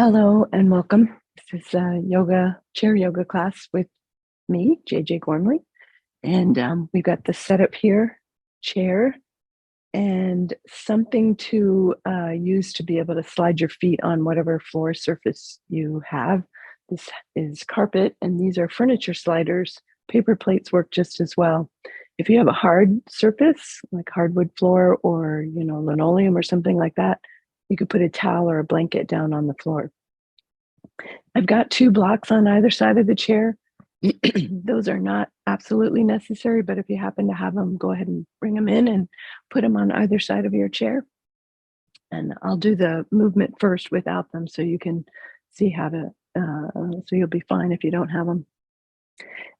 Hello and welcome. This is a chair yoga class with me, JJ Gormley. And we've got the setup here, chair, and something to use to be able to slide your feet on whatever floor surface you have. This is carpet, and these are furniture sliders. Paper plates work just as well. If you have a hard surface, like hardwood floor or linoleum or something like that, you could put a towel or a blanket down on the floor. I've got 2 blocks on either side of the chair. Those are not absolutely necessary, but if you happen to have them, go ahead and bring them in and put them on either side of your chair. And I'll do the movement first without them so you can see how to, so you'll be fine if you don't have them.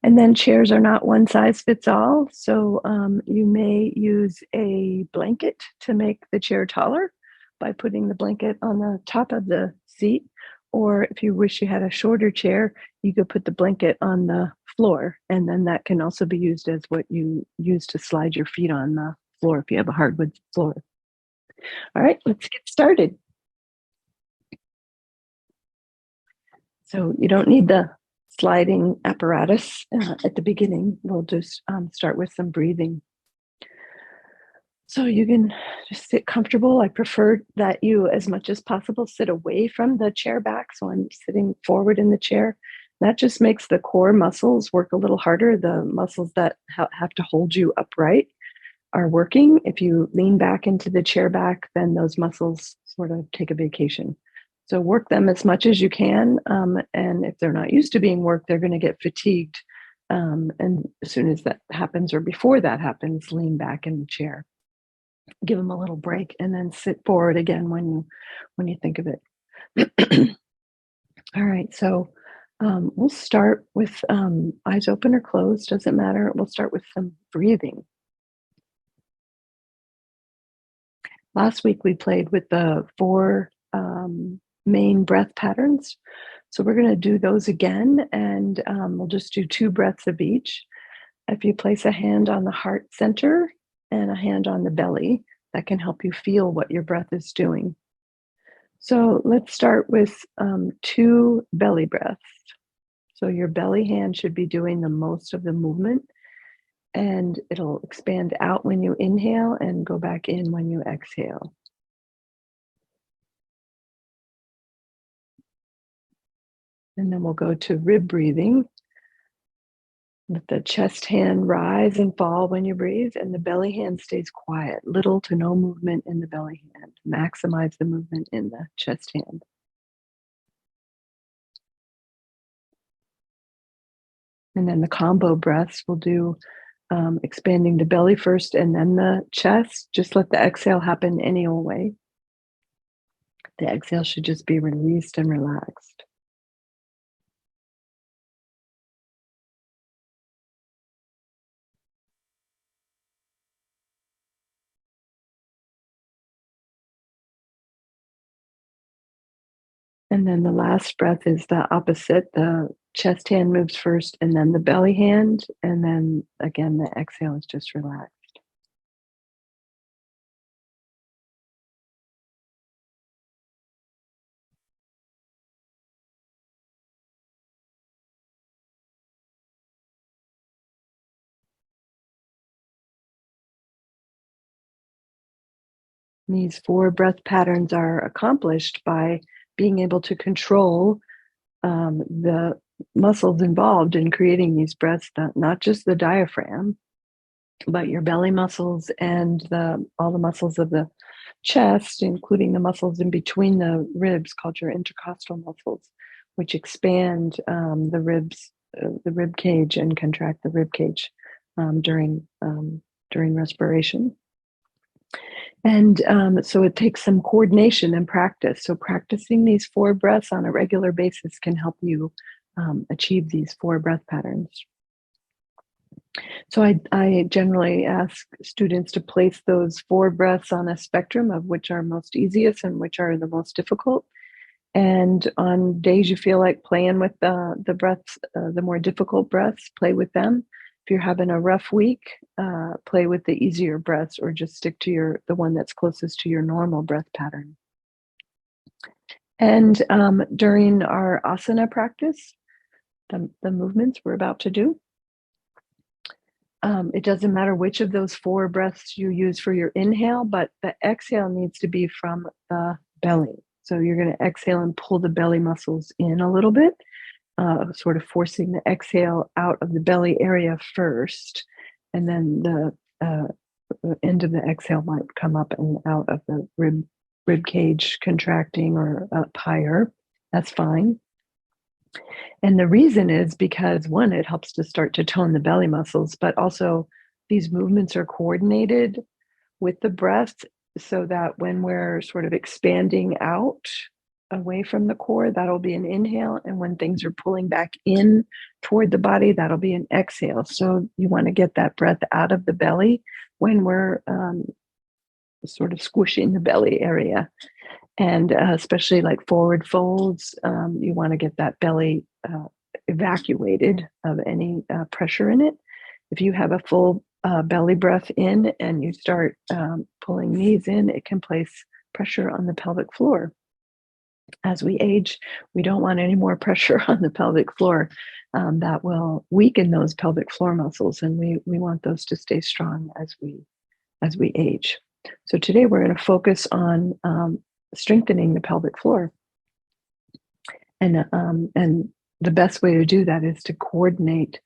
And then chairs are not one size fits all. So you may use a blanket to make the chair taller by putting the blanket on the top of the seat. Or if you wish you had a shorter chair, you could put the blanket on the floor. And then that can also be used as what you use to slide your feet on the floor if you have a hardwood floor. All right, let's get started. So you don't need the sliding apparatus at the beginning. We'll just start with some breathing. So you can just sit comfortable. I prefer that you, as much as possible, sit away from the chair back. So I'm sitting forward in the chair. That just makes the core muscles work a little harder. The muscles that have to hold you upright are working. If you lean back into the chair back, then those muscles sort of take a vacation. So work them as much as you can. And if they're not used to being worked, they're going to get fatigued. And as soon as that happens or before that happens, lean back in the chair. Give them a little break and then sit forward again when you think of it. All right, so we'll start with eyes open or closed, doesn't matter. We'll start with some breathing. Last week we played with the 4 main breath patterns. So we're going to do those again, and we'll just do 2 breaths of each. If you place a hand on the heart center and a hand on the belly, that can help you feel what your breath is doing. So let's start with 2 belly breaths. So your belly hand should be doing the most of the movement, and it'll expand out when you inhale and go back in when you exhale. And then we'll go to rib breathing. Let the chest hand rise and fall when you breathe, and the belly hand stays quiet. Little to no movement in the belly hand. Maximize the movement in the chest hand. And then the combo breaths, we'll do expanding the belly first and then the chest. Just let the exhale happen any old way. The exhale should just be released and relaxed. And then the last breath is the opposite. The chest hand moves first and then the belly hand. And then again, the exhale is just relaxed. These 4 breath patterns are accomplished by being able to control the muscles involved in creating these breaths, not just the diaphragm, but your belly muscles and all the muscles of the chest, including the muscles in between the ribs called your intercostal muscles, which expand the ribs, the rib cage, and contract the rib cage during respiration. And so it takes some coordination and practice. So practicing these 4 breaths on a regular basis can help you achieve these 4 breath patterns. So I generally ask students to place those 4 breaths on a spectrum of which are most easiest and which are the most difficult. And on days you feel like playing with the breaths, the more difficult breaths, play with them. If you're having a rough week, play with the easier breaths, or just stick to the one that's closest to your normal breath pattern. And during our asana practice, the movements we're about to do, it doesn't matter which of those 4 breaths you use for your inhale, but the exhale needs to be from the belly. So you're going to exhale and pull the belly muscles in a little bit, sort of forcing the exhale out of the belly area first, and then the end of the exhale might come up and out of the rib cage contracting or up higher. That's fine. And the reason is because, one, it helps to start to tone the belly muscles, but also these movements are coordinated with the breath so that when we're sort of expanding out away from the core, that'll be an inhale. And when things are pulling back in toward the body, that'll be an exhale. So you want to get that breath out of the belly when we're sort of squishing the belly area. And especially like forward folds, you want to get that belly evacuated of any pressure in it. If you have a full belly breath in and you start pulling knees in, it can place pressure on the pelvic floor. As we age, we don't want any more pressure on the pelvic floor. That will weaken those pelvic floor muscles, and we want those to stay strong as we age. So today we're going to focus on strengthening the pelvic floor, and the best way to do that is to coordinate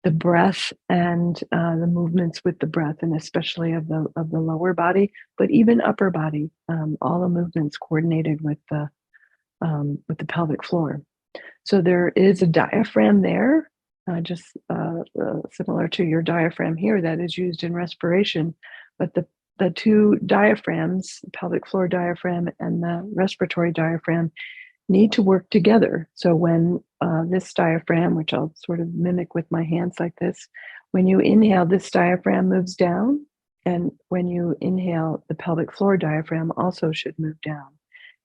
the breath and the movements with the breath, and especially of the lower body, but even upper body. All the movements coordinated with the pelvic floor. So there is a diaphragm there, just similar to your diaphragm here, that is used in respiration. But the 2 diaphragms, the pelvic floor diaphragm and the respiratory diaphragm, need to work together. So when this diaphragm, which I'll sort of mimic with my hands like this, when you inhale, this diaphragm moves down. And when you inhale, the pelvic floor diaphragm also should move down.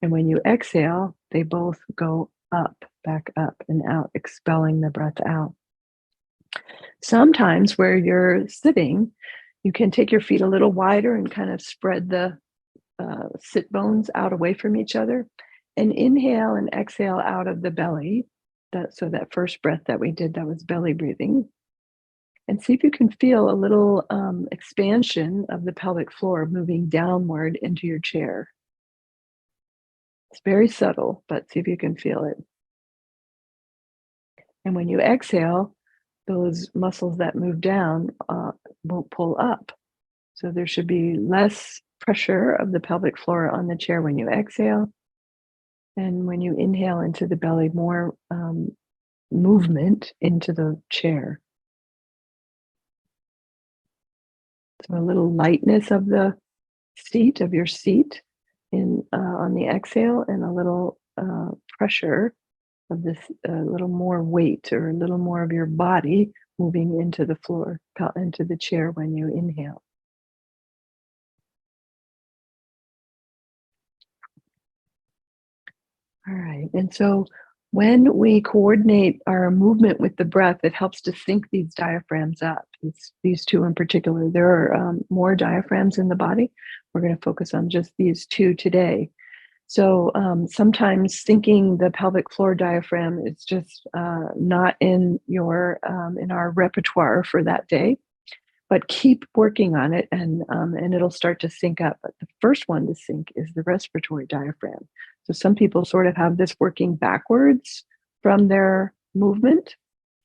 And when you exhale, they both go up, back up and out, expelling the breath out. Sometimes where you're sitting, you can take your feet a little wider and kind of spread the sit bones out away from each other, and inhale and exhale out of the belly. So that first breath that we did, that was belly breathing. And see if you can feel a little expansion of the pelvic floor moving downward into your chair. It's very subtle, but see if you can feel it. And when you exhale, those muscles that move down won't pull up. So there should be less pressure of the pelvic floor on the chair when you exhale. And when you inhale into the belly, more movement into the chair. So a little lightness of the seat, of your seat on the exhale, and a little pressure of this, a little more weight or a little more of your body moving into the floor, into the chair when you inhale. All right. And so when we coordinate our movement with the breath, it helps to sync these diaphragms up, these 2 in particular. There are more diaphragms in the body. We're going to focus on just these 2 today. So sometimes syncing the pelvic floor diaphragm is just not in our repertoire for that day. But keep working on it, and it'll start to sync up. But the first one to sync is the respiratory diaphragm. So some people sort of have this working backwards from their movement.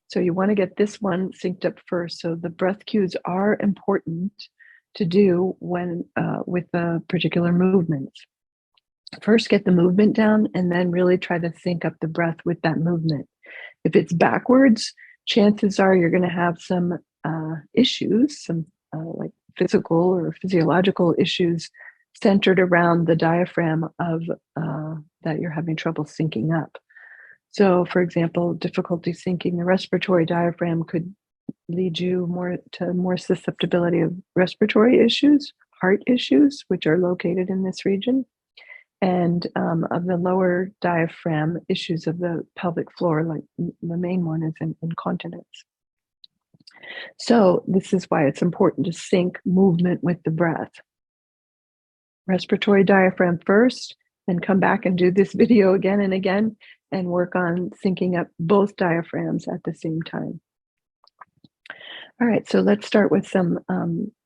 So you want to get this one synced up first. So the breath cues are important to do when with the particular movements. First, get the movement down, and then really try to sync up the breath with that movement. If it's backwards, chances are you're going to have some issues, some like physical or physiological issues centered around the diaphragm of that you're having trouble syncing up. So, for example, difficulty syncing the respiratory diaphragm could lead you more susceptibility of respiratory issues, heart issues, which are located in this region, and of the lower diaphragm, issues of the pelvic floor, like the main one is incontinence. So this is why it's important to sync movement with the breath. Respiratory diaphragm first, Then come back and do this video again and again and work on syncing up both diaphragms at the same time. All right, so let's start with some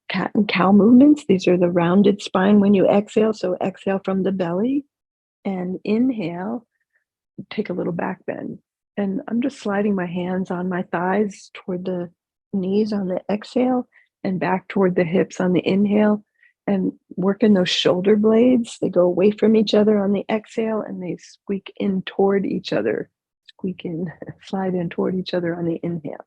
cat and cow movements. These are the rounded spine when you exhale. So exhale from the belly and inhale, take a little back bend. And I'm just sliding my hands on my thighs toward the knees on the exhale and back toward the hips on the inhale, and working those shoulder blades. They go away from each other on the exhale and they squeak in toward each other. Squeak in, slide in toward each other on the inhale.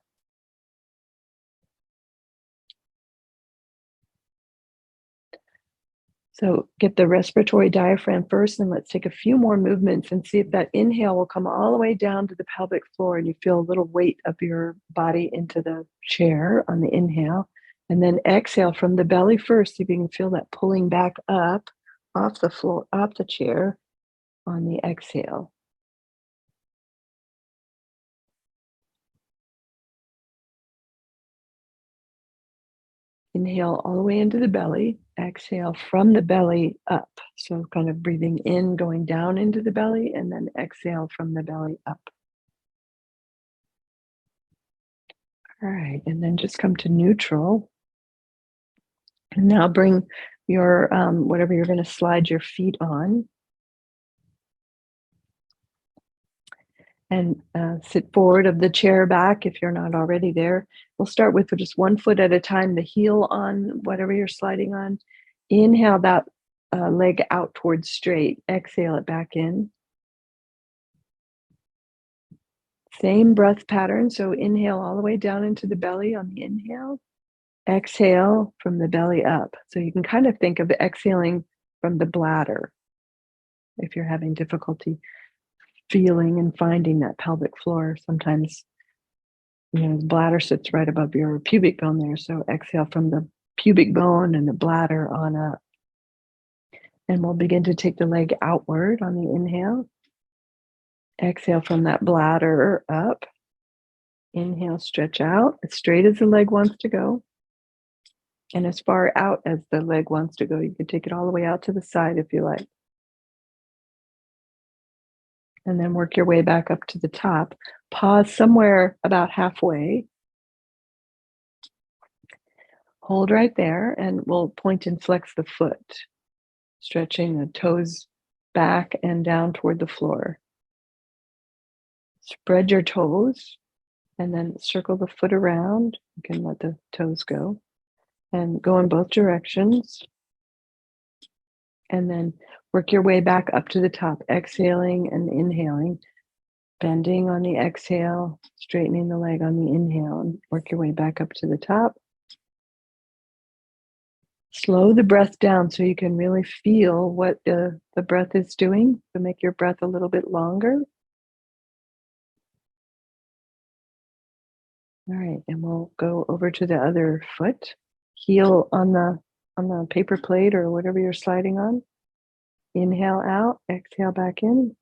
So get the respiratory diaphragm first, and let's take a few more movements and see if that inhale will come all the way down to the pelvic floor and you feel a little weight of your body into the chair on the inhale. And then exhale from the belly first, see if you can feel that pulling back up off the floor, off the chair on the exhale. Inhale all the way into the belly, exhale from the belly up. So kind of breathing in, going down into the belly, and then exhale from the belly up. All right, and then just come to neutral. And now bring your, whatever you're going to slide your feet on. And sit forward of the chair back if you're not already there. We'll start with just one foot at a time, the heel on whatever you're sliding on. Inhale that leg out towards straight. Exhale it back in. Same breath pattern. So inhale all the way down into the belly on the inhale. Exhale from the belly up. So you can kind of think of exhaling from the bladder if you're having difficulty feeling and finding that pelvic floor. Sometimes, the bladder sits right above your pubic bone there. So exhale from the pubic bone and the bladder on up. And we'll begin to take the leg outward on the inhale. Exhale from that bladder up. Inhale, stretch out as straight as the leg wants to go. And as far out as the leg wants to go. You can take it all the way out to the side if you like. And then work your way back up to the top. Pause somewhere about halfway. Hold right there, and we'll point and flex the foot, stretching the toes back and down toward the floor. Spread your toes, and then circle the foot around. You can let the toes go, and go in both directions. And then work your way back up to the top, exhaling and inhaling, bending on the exhale, straightening the leg on the inhale, and work your way back up to the top. Slow the breath down so you can really feel what the breath is doing to make your breath a little bit longer. All right, and we'll go over to the other foot. Heel on the paper plate or whatever you're sliding on. Inhale out, exhale back in.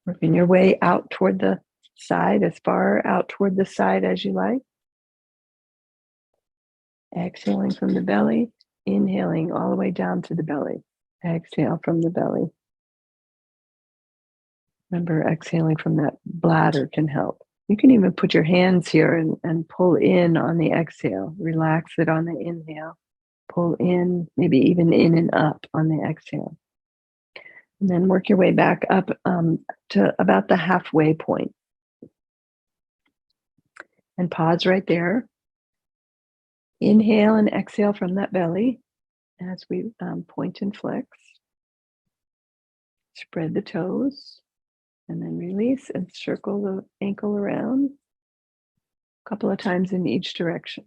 Working your way out toward the side, as far out toward the side as you like. Exhaling from the belly, inhaling all the way down to the belly. Exhale from the belly. Remember, exhaling from that bladder can help. You can even put your hands here and pull in on the exhale. Relax it on the inhale. Pull in, maybe even in and up on the exhale. And then work your way back up to about the halfway point. And pause right there. Inhale and exhale from that belly as we point and flex. Spread the toes and then release and circle the ankle around a couple of times in each direction.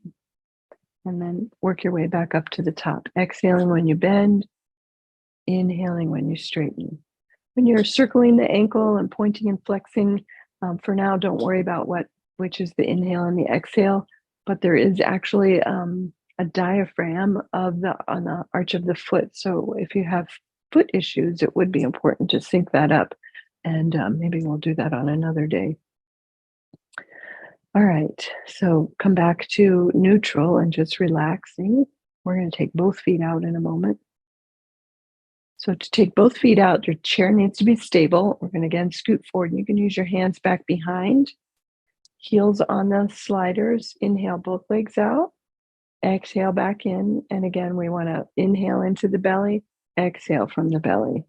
And then work your way back up to the top. Exhaling when you bend, inhaling when you straighten. When you're circling the ankle and pointing and flexing, for now, don't worry about which is the inhale and the exhale, but there is actually a diaphragm on the arch of the foot. So if you have foot issues, it would be important to sync that up. And maybe we'll do that on another day. All right, so come back to neutral and just relaxing. We're going to take both feet out in a moment. So to take both feet out, your chair needs to be stable. We're going to again scoot forward. You can use your hands back behind, heels on the sliders. Inhale both legs out. Exhale back in. And again, we want to inhale into the belly, exhale from the belly.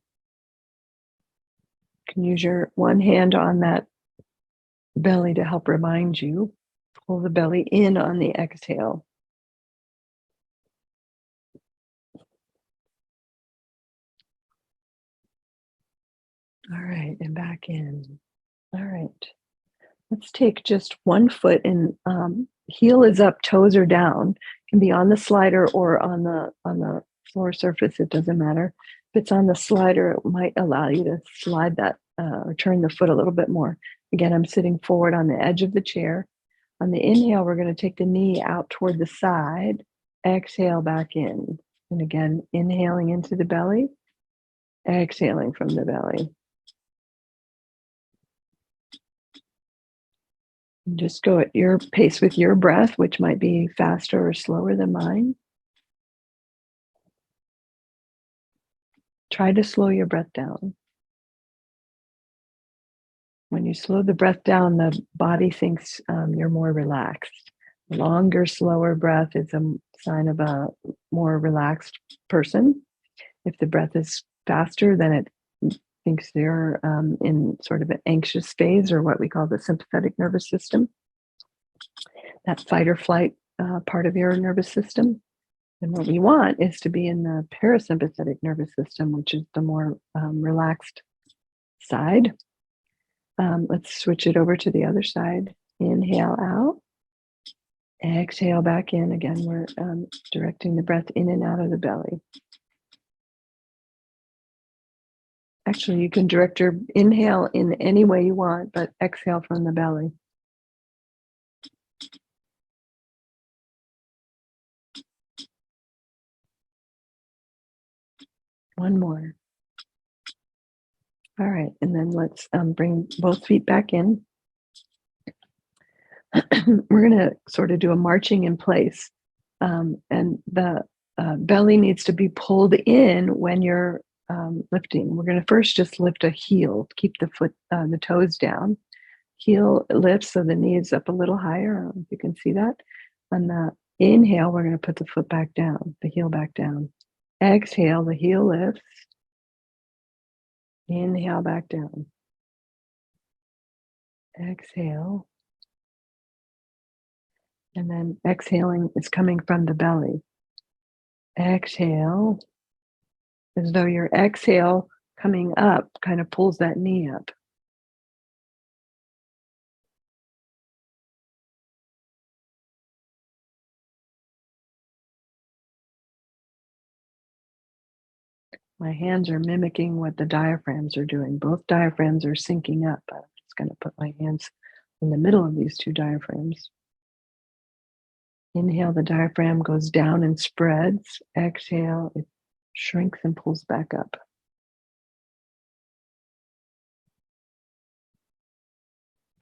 You can use your one hand on that belly to help remind you. Pull the belly in on the exhale. All right, and back in. All right. Let's take just one foot and heel is up, toes are down. Can be on the slider or on the floor surface. It doesn't matter. If it's on the slider, it might allow you to slide that or turn the foot a little bit more. Again, I'm sitting forward on the edge of the chair. On the inhale, we're going to take the knee out toward the side. Exhale back in. And again, inhaling into the belly, exhaling from the belly. Just go at your pace with your breath, which might be faster or slower than mine. Try to slow your breath down. When you slow the breath down, the body thinks you're more relaxed. Longer, slower breath is a sign of a more relaxed person. If the breath is faster, then it thinks they're in sort of an anxious phase, or what we call the sympathetic nervous system, that fight or flight part of your nervous system. And what we want is to be in the parasympathetic nervous system, which is the more relaxed side. Let's switch it over to the other side. Inhale out. Exhale back in. Again, we're directing the breath in and out of the belly. Actually, you can direct your inhale in any way you want, but exhale from the belly. One more. All right, and then let's bring both feet back in. We're going to sort of do a marching in place. And the belly needs to be pulled in when you're lifting. We're going to first just lift a heel, keep the foot, the toes down. Heel lifts so the knee is up a little higher. I don't know if you can see that. On the inhale, we're going to put the foot back down, the heel back down. Exhale, the heel lifts. Inhale back down. Exhale. And then exhaling is coming from the belly. Exhale, as though your exhale coming up kind of pulls that knee up. My hands are mimicking what the diaphragms are doing. Both diaphragms are syncing up. I'm just going to put my hands in the middle of these two diaphragms. Inhale, the diaphragm goes down and spreads. Exhale, it shrinks and pulls back up.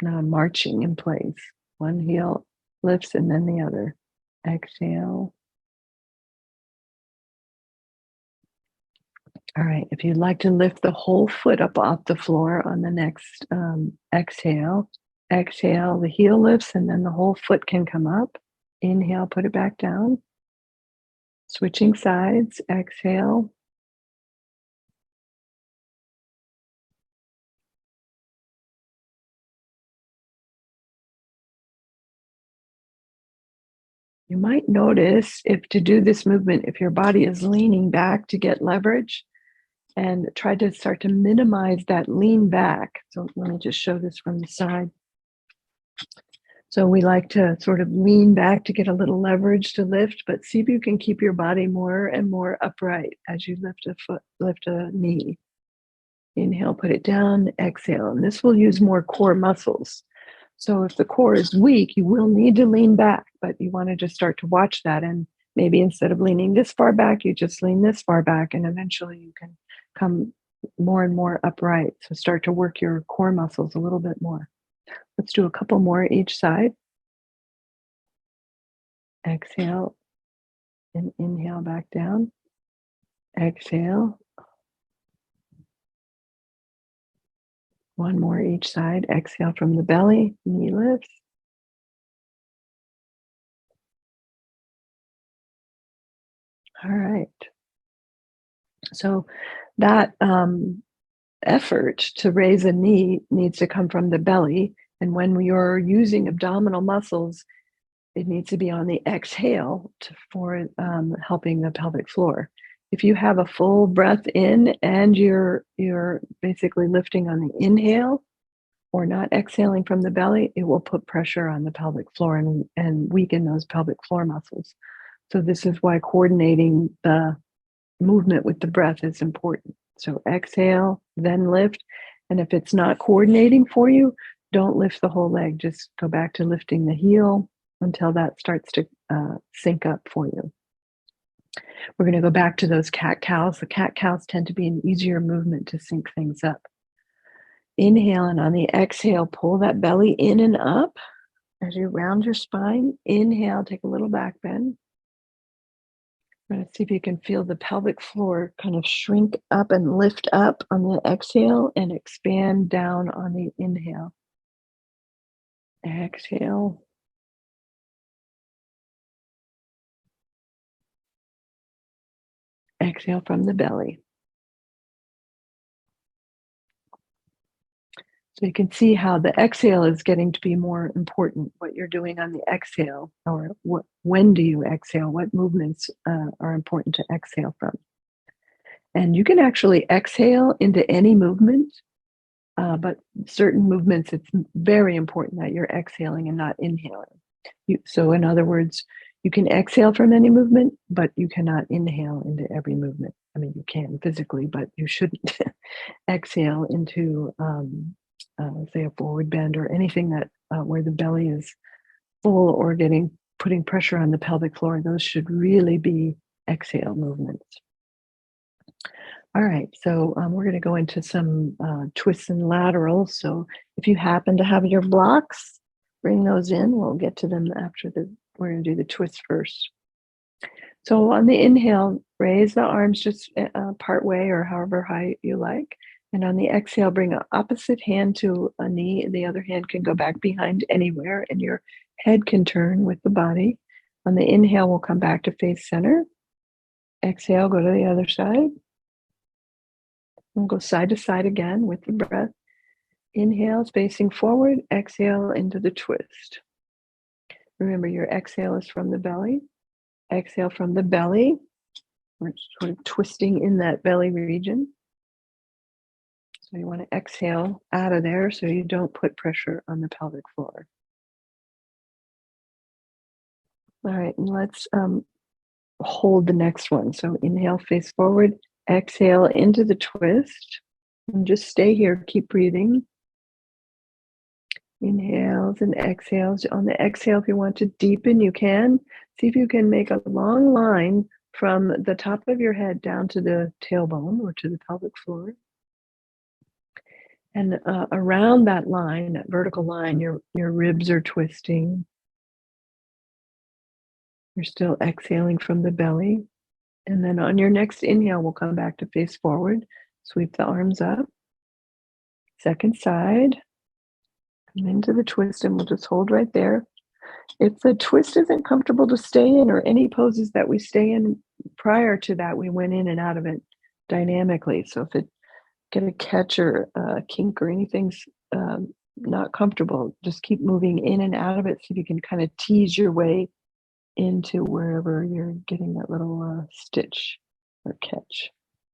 Now I'm marching in place. One heel lifts and then the other. Exhale. All right, if you'd like to lift the whole foot up off the floor on the next exhale, exhale, the heel lifts and then the whole foot can come up. Inhale, put it back down. Switching sides, exhale. You might notice if to do this movement, if your body is leaning back to get leverage, and try to start to minimize that lean back. So let me just show this from the side. So we like to sort of lean back to get a little leverage to lift, but see if you can keep your body more and more upright as you lift a foot, lift a knee. Inhale, put it down, exhale. And this will use more core muscles. So if the core is weak, you will need to lean back, but you want to just start to watch that. And maybe instead of leaning this far back, you just lean this far back, and eventually you can come more and more upright. So start to work your core muscles a little bit more. Let's do a couple more each side. Exhale and inhale back down. Exhale. One more each side. Exhale from the belly, knee lifts. All right. So that effort to raise a knee needs to come from the belly. And when you're using abdominal muscles, it needs to be on the exhale for helping the pelvic floor. If you have a full breath in and you're basically lifting on the inhale or not exhaling from the belly, it will put pressure on the pelvic floor and weaken those pelvic floor muscles. So this is why coordinating the movement with the breath is important. So exhale, then lift. And if it's not coordinating for you, don't lift the whole leg. Just go back to lifting the heel until that starts to sync up for you. We're going to go back to those cat-cows. The cat-cows tend to be an easier movement to sync things up. Inhale, and on the exhale, pull that belly in and up as you round your spine. Inhale, take a little back bend. See if you can feel the pelvic floor kind of shrink up and lift up on the exhale and expand down on the inhale. Exhale. Exhale from the belly. So you can see how the exhale is getting to be more important, what you're doing on the exhale, or when do you exhale, what movements are important to exhale from. And you can actually exhale into any movement, but certain movements, it's very important that you're exhaling and not inhaling. So in other words, you can exhale from any movement, but you cannot inhale into every movement. I mean, you can physically, but you shouldn't exhale into say a forward bend or anything that where the belly is full or putting pressure on the pelvic floor. Those should really be exhale movements. All right, so we're going to go into some twists and laterals. So if you happen to have your blocks, bring those in. We'll get to them after we're going to do the twist first. So on the inhale, raise the arms just part way or however high you like. And on the exhale, bring an opposite hand to a knee. The other hand can go back behind anywhere, and your head can turn with the body. On the inhale, we'll come back to face center. Exhale, go to the other side. We'll go side to side again with the breath. Inhale, facing forward. Exhale into the twist. Remember, your exhale is from the belly. Exhale from the belly. We're sort of twisting in that belly region. So you want to exhale out of there so you don't put pressure on the pelvic floor. All right, and let's hold the next one. So inhale, face forward. Exhale into the twist. And just stay here. Keep breathing. Inhales and exhales. On the exhale, if you want to deepen, you can. See if you can make a long line from the top of your head down to the tailbone or to the pelvic floor. And around that line, that vertical line, your ribs are twisting. You're still exhaling from the belly. And then on your next inhale, we'll come back to face forward. Sweep the arms up. Second side. Come into the twist, and we'll just hold right there. If the twist isn't comfortable to stay in, or any poses that we stay in prior to that, we went in and out of it dynamically. So if it get a catch or a kink or anything's not comfortable, just keep moving in and out of it so you can kind of tease your way into wherever you're getting that little stitch or catch.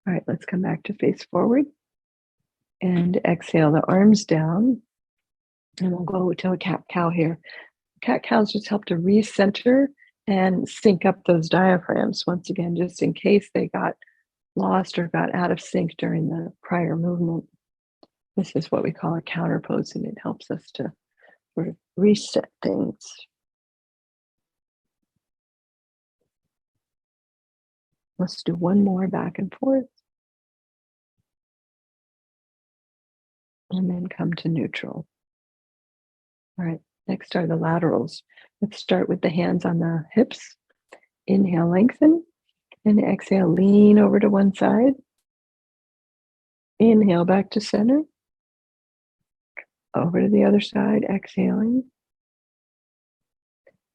All right, let's come back to face forward and exhale the arms down. And we'll go to a cat-cow here. Cat-cows just help to recenter and sync up those diaphragms once again, just in case they got lost or got out of sync during the prior movement. This is what we call a counter pose, and it helps us to sort of reset things. Let's do one more back and forth. And then come to neutral. All right, Next are the laterals. Let's start with the hands on the hips. Inhale, lengthen, and exhale, lean over to one side. Inhale, back to center. Over to the other side, exhaling.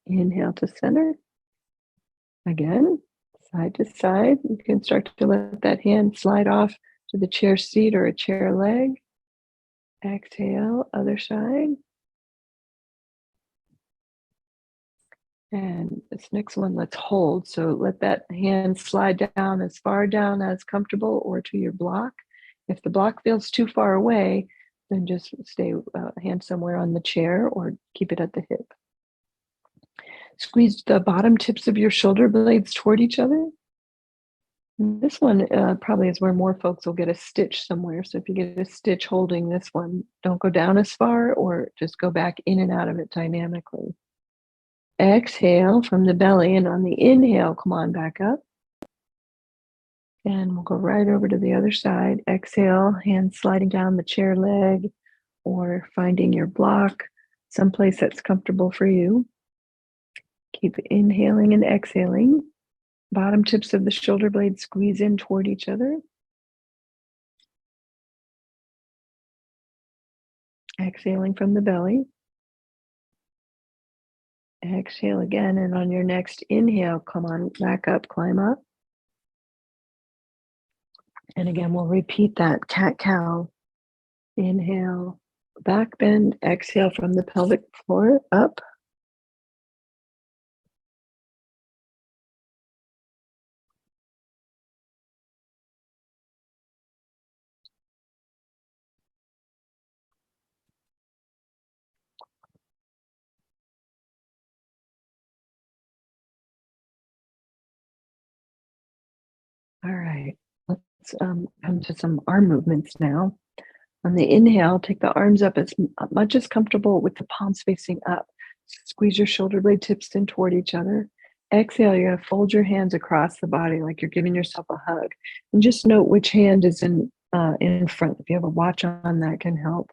Inhale to center. Again, side to side. You can start to let that hand slide off to the chair seat or a chair leg. Exhale, other side. And this next one, let's hold. So let that hand slide down as far down as comfortable or to your block. If the block feels too far away, then just stay hand somewhere on the chair or keep it at the hip. Squeeze the bottom tips of your shoulder blades toward each other. And this one probably is where more folks will get a stitch somewhere. So if you get a stitch holding this one, don't go down as far or just go back in and out of it dynamically. Exhale from the belly, and on the inhale, come on back up. And we'll go right over to the other side. Exhale, hands sliding down the chair leg or finding your block, someplace that's comfortable for you. Keep inhaling and exhaling. Bottom tips of the shoulder blades squeeze in toward each other. Exhaling from the belly. Exhale again, and on your next inhale, come on back up, climb up. And again, we'll repeat that cat-cow. Inhale, back bend. Exhale from the pelvic floor, up. All right, let's come to some arm movements now. On the inhale, take the arms up as much as comfortable with the palms facing up. Squeeze your shoulder blade tips in toward each other. Exhale, you're going to fold your hands across the body like you're giving yourself a hug. And just note which hand is in front. If you have a watch on, that can help.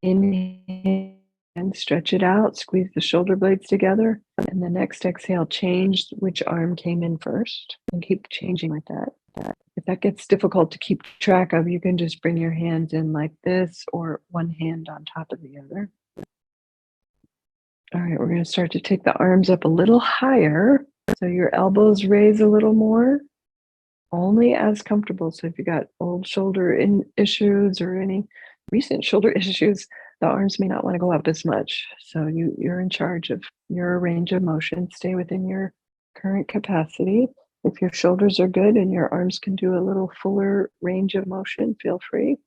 Inhale and stretch it out. Squeeze the shoulder blades together. And the next exhale, change which arm came in first. And keep changing like that. If that gets difficult to keep track of, you can just bring your hands in like this or one hand on top of the other. All right, we're going to start to take the arms up a little higher. So your elbows raise a little more, only as comfortable. So if you got old shoulder issues or any recent shoulder issues, the arms may not want to go up as much. So you're in charge of your range of motion. Stay within your current capacity. If your shoulders are good and your arms can do a little fuller range of motion, feel free.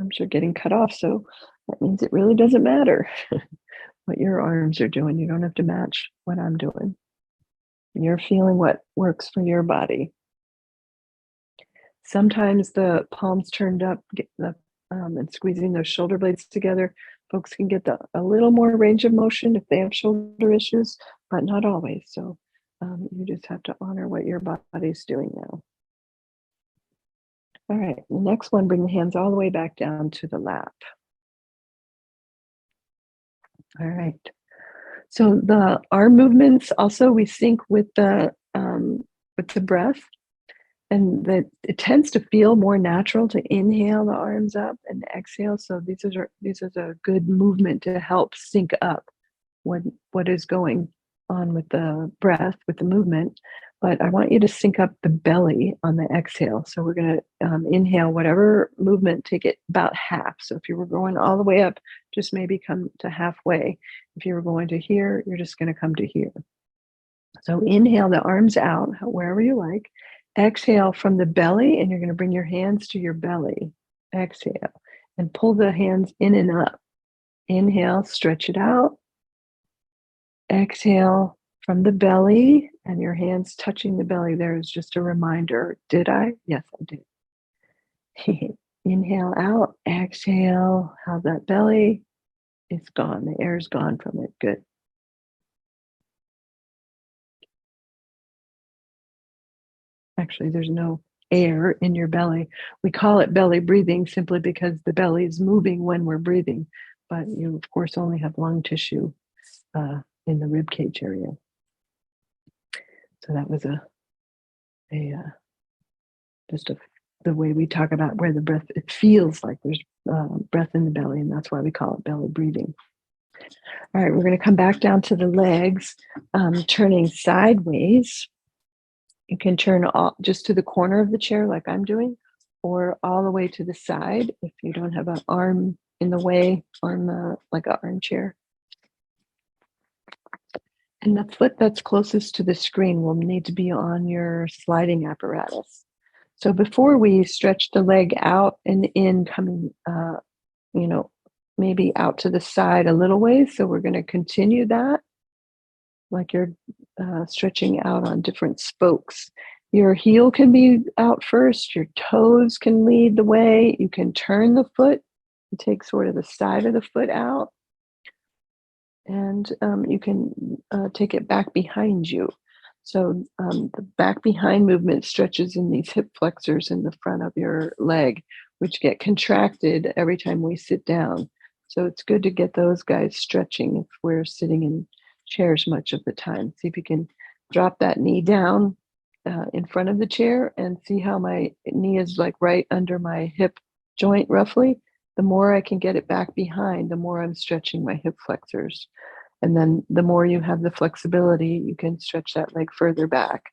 Arms are getting cut off, so that means it really doesn't matter what your arms are doing. You don't have to match what I'm doing. You're feeling what works for your body. Sometimes the palms turned up and squeezing those shoulder blades together, folks can get a little more range of motion if they have shoulder issues, but not always. So you just have to honor what your body's doing now. All right, the next one, bring the hands all the way back down to the lap. All right. So the arm movements also we sync with the breath, and that it tends to feel more natural to inhale the arms up and exhale. So this is a good movement to help sync up what is going on with the breath, with the movement. But I want you to sync up the belly on the exhale. So we're going to inhale whatever movement, take it about half. So if you were going all the way up, just maybe come to halfway. If you were going to here, you're just going to come to here. So inhale the arms out, wherever you like. Exhale from the belly, and you're going to bring your hands to your belly. Exhale, and pull the hands in and up. Inhale, stretch it out. Exhale from the belly, and your hands touching the belly. There is just a reminder. Did I? Yes, I did. Inhale out. Exhale. How that belly is gone. The air is gone from it. Good. Actually, there's no air in your belly. We call it belly breathing simply because the belly is moving when we're breathing. but you, of course, only have lung tissue in the rib cage area. So that was the way we talk about where the breath, it feels like there's breath in the belly, and that's why we call it belly breathing. All right, we're going to come back down to the legs, turning sideways. You can turn just to the corner of the chair like I'm doing, or all the way to the side if you don't have an arm in the way, like an armchair. And the foot that's closest to the screen will need to be on your sliding apparatus. So before we stretch the leg out and in, coming, maybe out to the side a little ways. So we're going to continue that, like you're stretching out on different spokes. Your heel can be out first. Your toes can lead the way. You can turn the foot and take sort of the side of the foot out. And you can take it back behind you. So the back behind movement stretches in these hip flexors in the front of your leg, which get contracted every time we sit down. So it's good to get those guys stretching if we're sitting in chairs much of the time. See if you can drop that knee down in front of the chair and see how my knee is like right under my hip joint roughly. The more I can get it back behind, the more I'm stretching my hip flexors. And then the more you have the flexibility, you can stretch that leg further back.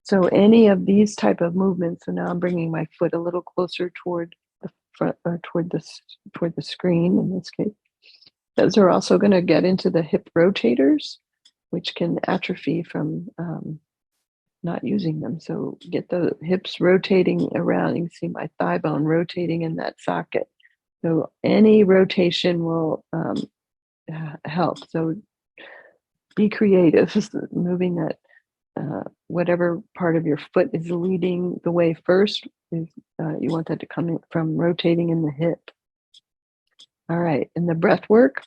So any of these type of movements, so now I'm bringing my foot a little closer toward the front, or toward the screen in this case. Those are also going to get into the hip rotators, which can atrophy from not using them. So get the hips rotating around. You can see my thigh bone rotating in that socket. So any rotation will help. So be creative, moving that whatever part of your foot is leading the way first. You want that to come in from rotating in the hip. All right, and the breath work,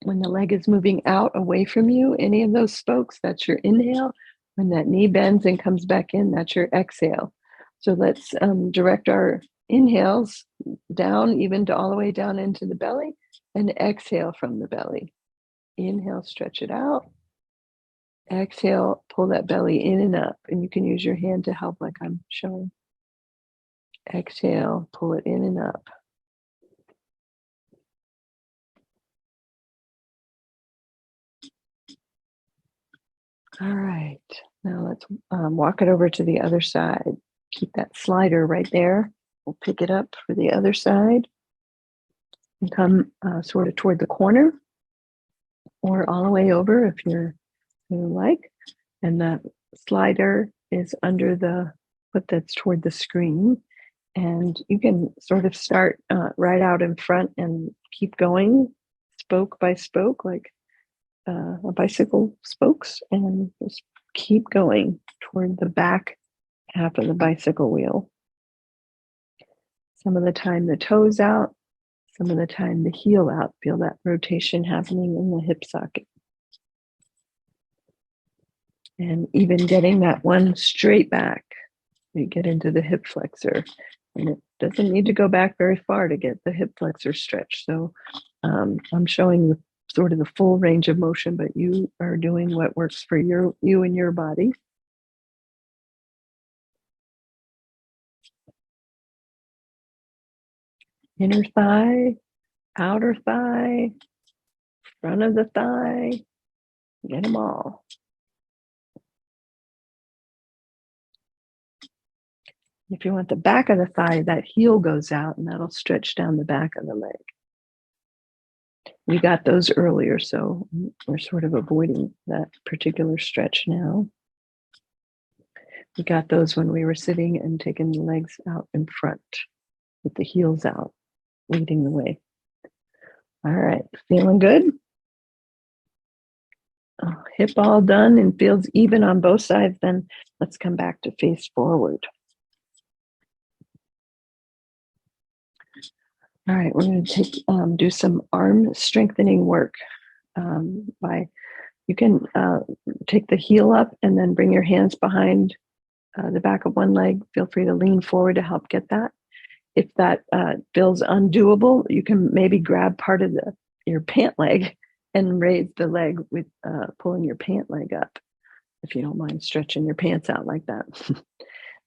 when the leg is moving out away from you, any of those spokes, that's your inhale. When that knee bends and comes back in, that's your exhale. So let's direct our inhales down, even to all the way down into the belly, and exhale from the belly. Inhale, stretch it out. Exhale, pull that belly in and up. And you can use your hand to help like I'm showing. Exhale, pull it in and up. All right, now let's walk it over to the other side. Keep that slider right there. We'll pick it up for the other side and come sort of toward the corner or all the way over if you like. And the slider is under the foot that's toward the screen. And you can sort of start right out in front and keep going spoke by spoke, like a bicycle spokes, and just keep going toward the back half of the bicycle wheel. Some of the time the toes out, some of the time the heel out. Feel that rotation happening in the hip socket. And even getting that one straight back, you get into the hip flexor. And it doesn't need to go back very far to get the hip flexor stretched. So I'm showing the sort of the full range of motion, but you are doing what works for you and your body. Inner thigh, outer thigh, front of the thigh, get them all. If you want the back of the thigh, that heel goes out and that'll stretch down the back of the leg. We got those earlier, so we're sort of avoiding that particular stretch now. We got those when we were sitting and taking the legs out in front with the heels out, leading the way. All right, feeling good? Oh, hip all done and feels even on both sides. Then let's come back to face forward. All right, we're going to do some arm strengthening work. You can take the heel up and then bring your hands behind the back of one leg. Feel free to lean forward to help get that. if that feels undoable, you can maybe grab part of your pant leg and raise the leg with pulling your pant leg up, if you don't mind stretching your pants out like that.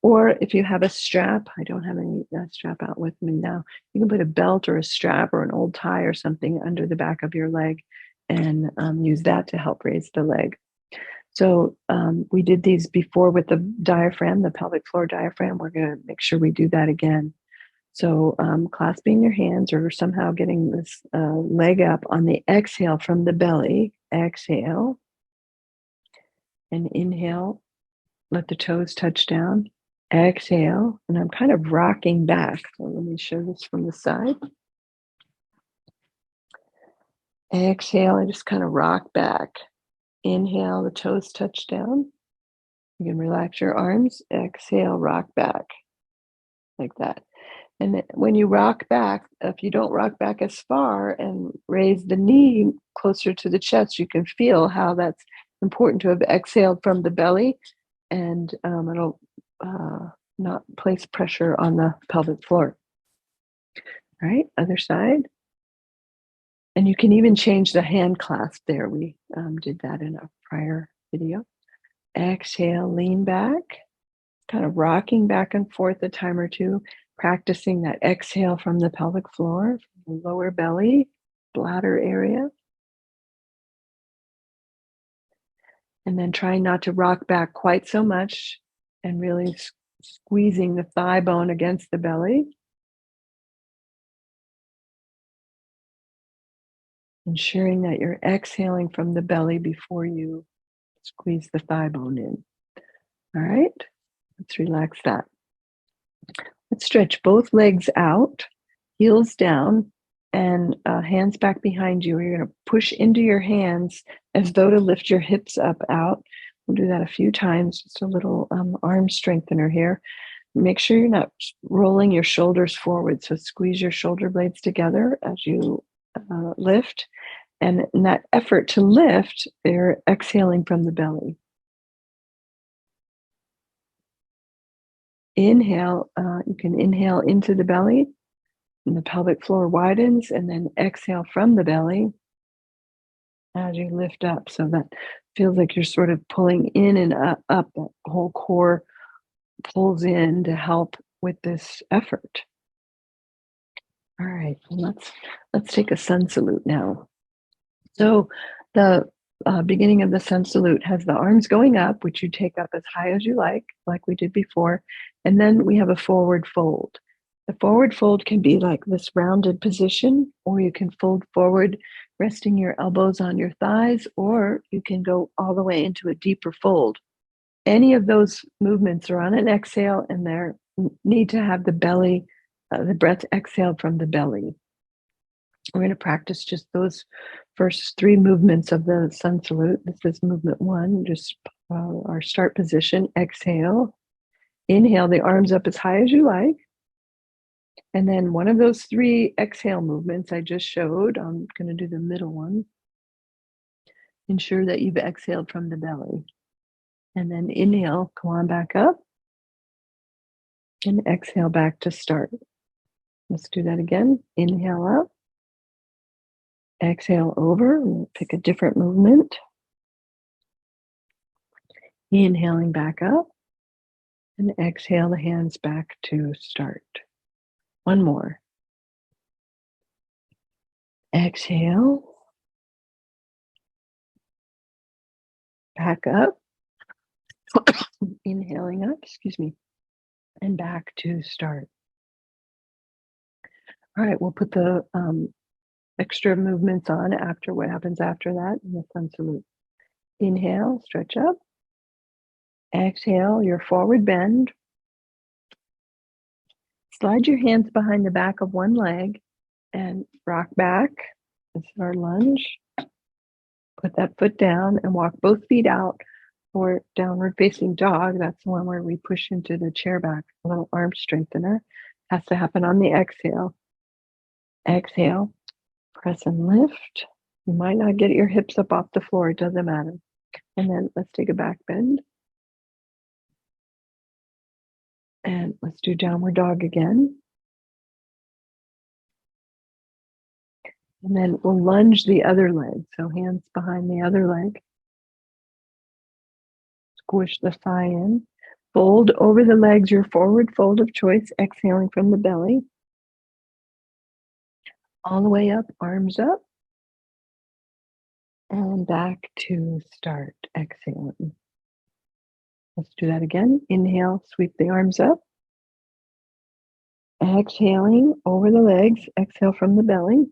Or if you have a strap, I don't have any strap out with me now. You can put a belt or a strap or an old tie or something under the back of your leg and use that to help raise the leg. So we did these before with the diaphragm, the pelvic floor diaphragm. We're going to make sure we do that again. So clasping your hands or somehow getting this leg up on the exhale from the belly. Exhale and inhale. Let the toes touch down. Exhale, and I'm kind of rocking back. So let me show this from the side. Exhale, I just kind of rock back. Inhale, the toes touch down. You can relax your arms. Exhale, rock back like that. And when you rock back, if you don't rock back as far and raise the knee closer to the chest, you can feel how that's important to have exhaled from the belly, and it'll not place pressure on the pelvic floor. All right, other side. And you can even change the hand clasp there. We did that in a prior video. Exhale, lean back, kind of rocking back and forth a time or two, practicing that exhale from the pelvic floor, from the lower belly, bladder area. And then trying not to rock back quite so much and really squeezing the thigh bone against the belly. Ensuring that you're exhaling from the belly before you squeeze the thigh bone in. All right, let's relax that. Let's stretch both legs out, heels down, and hands back behind you. You're going to push into your hands as though to lift your hips up out. We'll do that a few times, just a little arm strengthener here. Make sure you're not rolling your shoulders forward. So squeeze your shoulder blades together as you lift. And in that effort to lift, you're exhaling from the belly. Inhale, you can inhale into the belly, and the pelvic floor widens, and then exhale from the belly as you lift up. So that feels like you're sort of pulling in and up. That whole core pulls in to help with this effort. All right, let's take a sun salute now. So the beginning of the sun salute has the arms going up, which you take up as high as you like we did before. And then we have a forward fold. The forward fold can be like this rounded position, or you can fold forward, resting your elbows on your thighs, or you can go all the way into a deeper fold. Any of those movements are on an exhale, and they need to have the belly, the breath exhaled from the belly. We're going to practice just those first three movements of the sun salute. This is movement one, just our start position. Exhale. Inhale, the arms up as high as you like. And then one of those three exhale movements I just showed, I'm going to do the middle one. Ensure that you've exhaled from the belly. And then inhale, come on back up. And exhale back to start. Let's do that again. Inhale up. Exhale over. We'll pick a different movement. Inhaling back up. And exhale the hands back to start. One more. Exhale. Back up. Inhaling up, excuse me. And back to start. All right, we'll put the extra movements on after what happens after that in the sun salute. Inhale, stretch up. Exhale, your forward bend. Slide your hands behind the back of one leg and rock back. This is our lunge. Put that foot down and walk both feet out for downward facing dog. That's the one where we push into the chair back. A little arm strengthener. Has to happen on the exhale. Exhale, press and lift. You might not get your hips up off the floor. It doesn't matter. And then let's take a back bend. And let's do downward dog again. And then we'll lunge the other leg. So hands behind the other leg. Squish the thigh in. Fold over the legs, your forward fold of choice, exhaling from the belly. All the way up, arms up. And back to start, exhaling. Let's do that again. Inhale, sweep the arms up. Exhaling over the legs, exhale from the belly.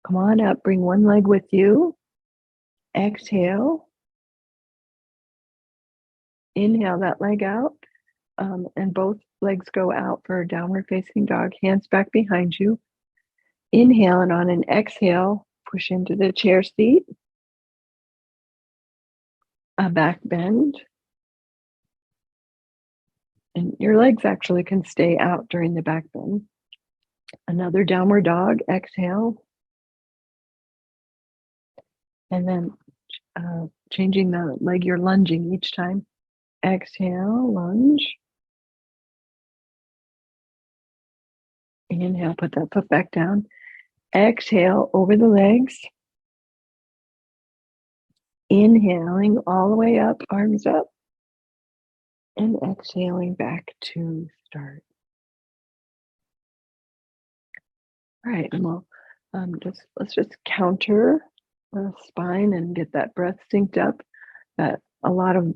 Come on up, bring one leg with you. Exhale. Inhale that leg out, and both legs go out for a downward facing dog, hands back behind you. Inhale, and on an exhale, push into the chair seat. A back bend. And your legs actually can stay out during the back bend. Another downward dog, exhale. And then changing the leg you're lunging each time. Exhale, lunge. Inhale, put that foot back down. Exhale over the legs. Inhaling all the way up, arms up. And exhaling back to start. All right, and we'll let's just counter the spine and get that breath synced up. That a lot of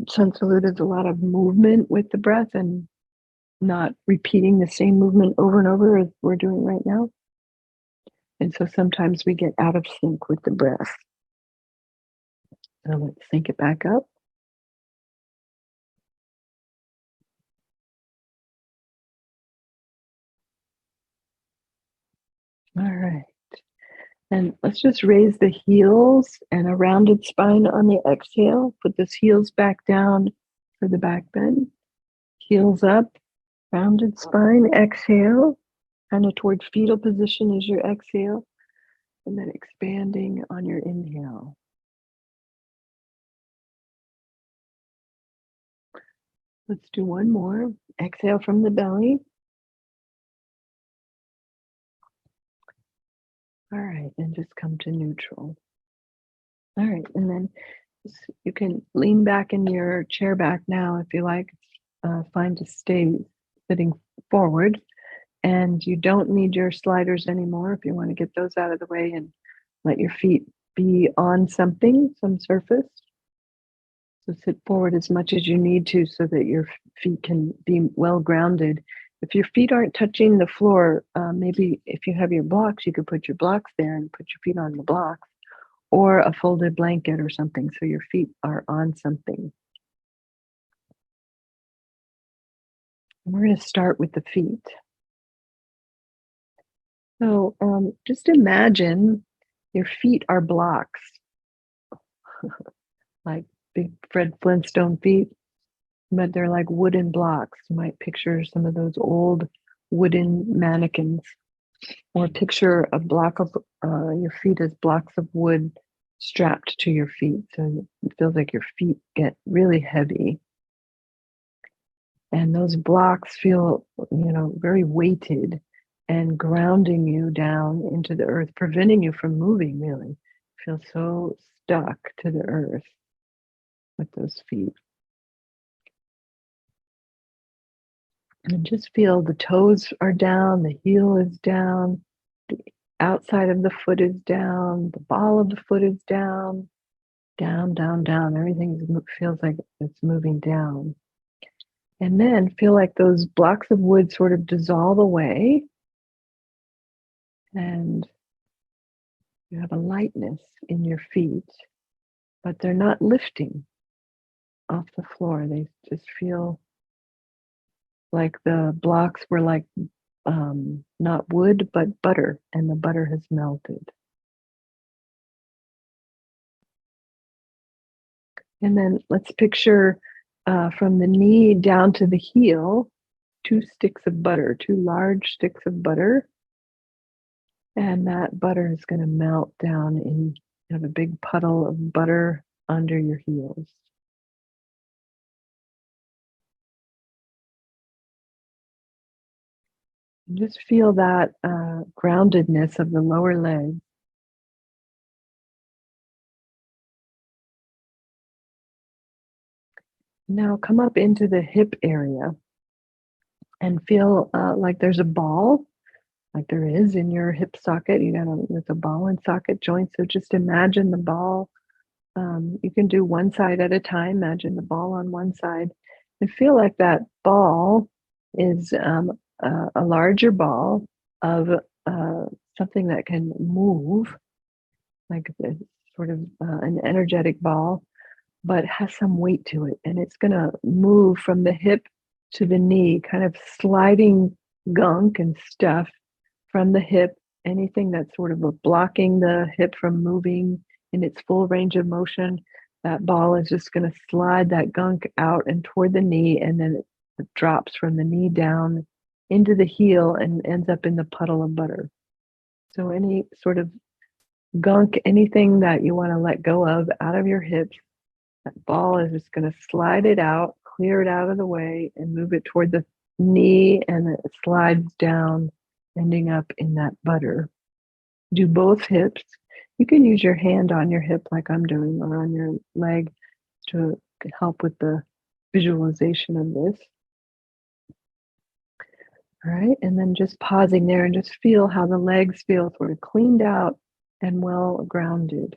sun salute, a lot of movement with the breath and not repeating the same movement over and over as we're doing right now. And so sometimes we get out of sync with the breath. So let's sync it back up. All right. And let's just raise the heels and a rounded spine on the exhale. Put those heels back down for the back bend. Heels up, rounded spine, exhale. Kind of towards fetal position as your exhale. And then expanding on your inhale. Let's do one more. Exhale from the belly. All right, and just come to neutral. All right, and then you can lean back in your chair back now if you like. Fine to stay sitting forward. And you don't need your sliders anymore if you want to get those out of the way and let your feet be on something, some surface. So sit forward as much as you need to so that your feet can be well grounded. If your feet aren't touching the floor, maybe if you have your blocks, you could put your blocks there and put your feet on the blocks, or a folded blanket or something so your feet are on something. And we're going to start with the feet. So just imagine your feet are blocks, like big Fred Flintstone feet, but they're like wooden blocks. You might picture some of those old wooden mannequins, or picture a block of your feet as blocks of wood strapped to your feet. So it feels like your feet get really heavy. And those blocks feel, very weighted and grounding you down into the earth, preventing you from moving, really. You feel so stuck to the earth with those feet. And just feel the toes are down, the heel is down, the outside of the foot is down, the ball of the foot is down, down, down, down. Everything feels like it's moving down. And then feel like those blocks of wood sort of dissolve away. And you have a lightness in your feet, but they're not lifting off the floor. They just feel like the blocks were like not wood, but butter, and the butter has melted. And then let's picture from the knee down to the heel, 2 sticks of butter, 2 large sticks of butter. And that butter is going to melt down in, you have a big puddle of butter under your heels. Just feel that groundedness of the lower leg. Now come up into the hip area and feel like there's a ball, like there is in your hip socket. There's a ball and socket joint. So just imagine the ball. You can do one side at a time. Imagine the ball on one side and feel like that ball is a larger ball of uh, something that can move, like sort of an energetic ball, but has some weight to it. And it's going to move from the hip to the knee, kind of sliding gunk and stuff from the hip, anything that's sort of blocking the hip from moving in its full range of motion. That ball is just going to slide that gunk out and toward the knee, and then it drops from the knee down into the heel and ends up in the puddle of butter. So any sort of gunk, anything that you want to let go of out of your hips, that ball is just going to slide it out, clear it out of the way, and move it toward the knee, and it slides down, ending up in that butter. Do both hips. You can use your hand on your hip like I'm doing, or on your leg, to help with the visualization of this. All right, and then just pausing there and just feel how the legs feel sort of cleaned out and well grounded.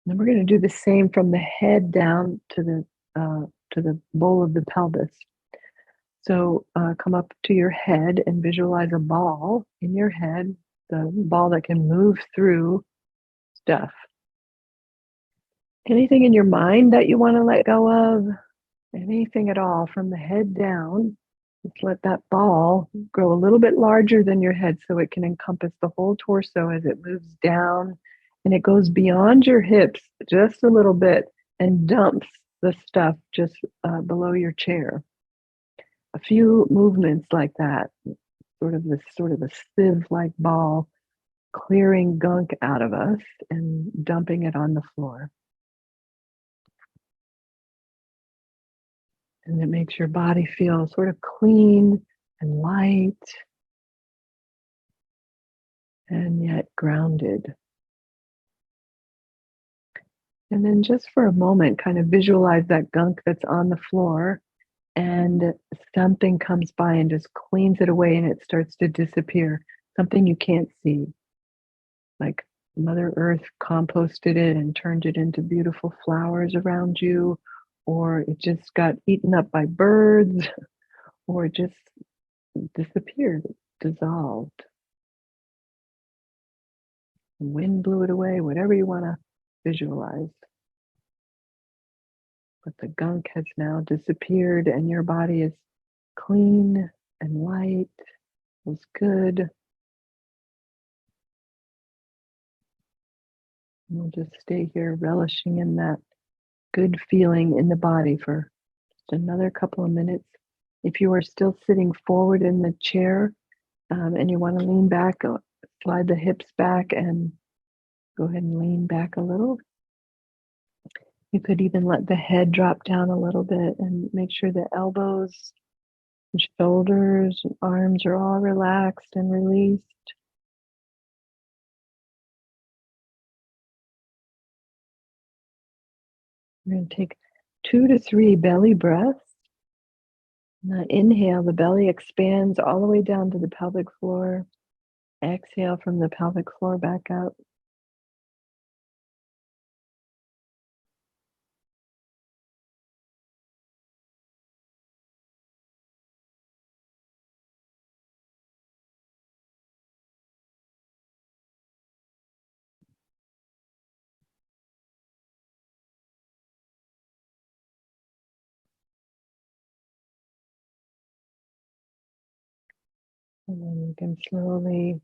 Then we're going to do the same from the head down to the bowl of the pelvis. So come up to your head and visualize a ball in your head, the ball that can move through stuff. Anything in your mind that you want to let go of, anything at all from the head down, just let that ball grow a little bit larger than your head so it can encompass the whole torso as it moves down, and it goes beyond your hips just a little bit and dumps the stuff just below your chair. A few movements like that, sort of a sieve-like ball clearing gunk out of us and dumping it on the floor. And it makes your body feel sort of clean and light and yet grounded. And then just for a moment, kind of visualize that gunk that's on the floor, and something comes by and just cleans it away and it starts to disappear. Something you can't see, like Mother Earth composted it and turned it into beautiful flowers around you, or it just got eaten up by birds, or it just disappeared, dissolved. The wind blew it away, whatever you want to visualize. But the gunk has now disappeared and your body is clean and light, feels good. And we'll just stay here relishing in that good feeling in the body for just another couple of minutes. If you are still sitting forward in the chair and you want to lean back, slide the hips back and go ahead and lean back a little. You could even let the head drop down a little bit and make sure the elbows and shoulders and arms are all relaxed and released. We're going to take 2 to 3 belly breaths. Now inhale, the belly expands all the way down to the pelvic floor. Exhale from the pelvic floor back up. And then you can slowly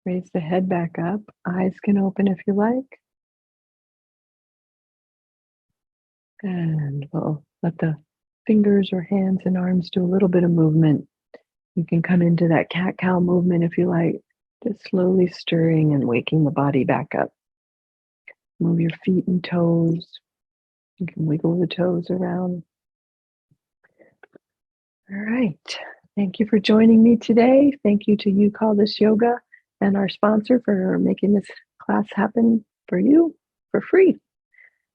raise the head back up. Eyes can open if you like. And we'll let the fingers or hands and arms do a little bit of movement. You can come into that cat-cow movement if you like, just slowly stirring and waking the body back up. Move your feet and toes. You can wiggle the toes around. All right. Thank you for joining me today. Thank you to You Call This Yoga and our sponsor for making this class happen for you for free.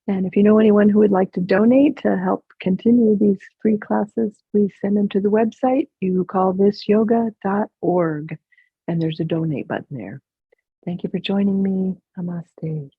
And if you know anyone who would like to donate to help continue these free classes, please send them to the website, youcallthisyoga.org. And there's a donate button there. Thank you for joining me. Namaste.